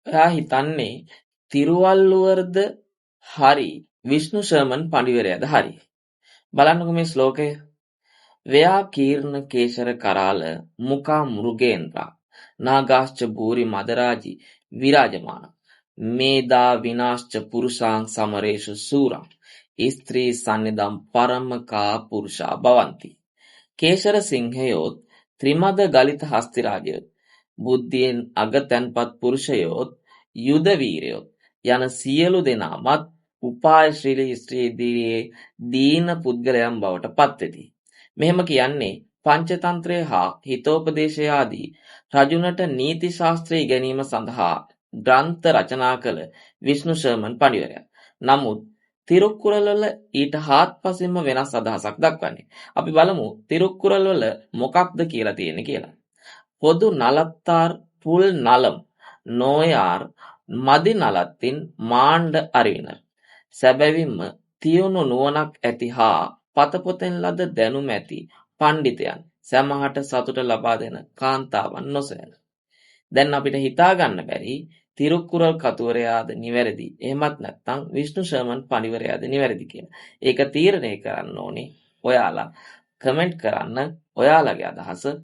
ඔයා හිතන්නේ තිරුවල්ලුවර්ද හරි විෂ්ණු ශර්මන් පඬිවරයාද හරි? බලන්නකෝ මේ ශ්ලෝකය. ව්‍යා කීර්ණ කේශර කරාල මුකා මෘගේන්ද්‍රා නාගාශ්ච භූරි මදරාජි විරාජමාන මේදා විනාශ්ච පුරුෂාං සමරේෂු සූරං ස්ත්‍රී සන්නිධම් පරමකා පුරුෂා භවಂತಿ. කේශර සිංහයෝත් ත්‍රිමද ගලිත හස්තිරාජයෝත් බුද්ධියෙන් අගතැන්පත් පුරුෂයෝත් යුද වීරයෝත් යන සියලු දෙනාමත් උපායශීලී ස්ත්‍රී ඉදිරියේ දීන පුද්ගලයන් බවට පත්වෙති. මෙහෙම කියන්නේ පංචතන්ත්‍රය හා හිතෝපදේශය ආදී රජුනට නීති ශාස්ත්‍රය ඉගෙනීම සඳහා ග්‍රන්ථ රචනා කළ විෂ්ණු ශර්මන් පඬිවරයා. නමුත් තිරුක්කුරල් වල ඊට හාත්පසින්ම වෙනස් අදහසක් දක්වන්නේ. අපි බලමු තිරුක්කුරල් වල මොකක්ද කියලා තියෙන්නේ කියලා. பொது நலத்தார் புல் நலம் நோயார் මදි නලත්තින් මාණ්ඩ අරිවිනර්. සැබැවින්ම තියුණු නුවණක් ඇති හා පතපොතෙන් ලද දැනුම ඇති පණ්ඩිතයන් සැමහට සතුට ලබා දෙන කාන්තාවන් නොසොයන. දැන් අපිට හිතා ගන්න බැරි තිරුක්කුරල් කතුවරයාද නිවැරදි එහෙමත් නැත්නම් විෂ්ණු ශර්මන් පඬිවරයාද නිවැරදි කියලා. ඒක තීරණය කරන්න ඕනේ ඔයාලා. කමෙන්ට් කරන්න ඔයාලගේ අදහස.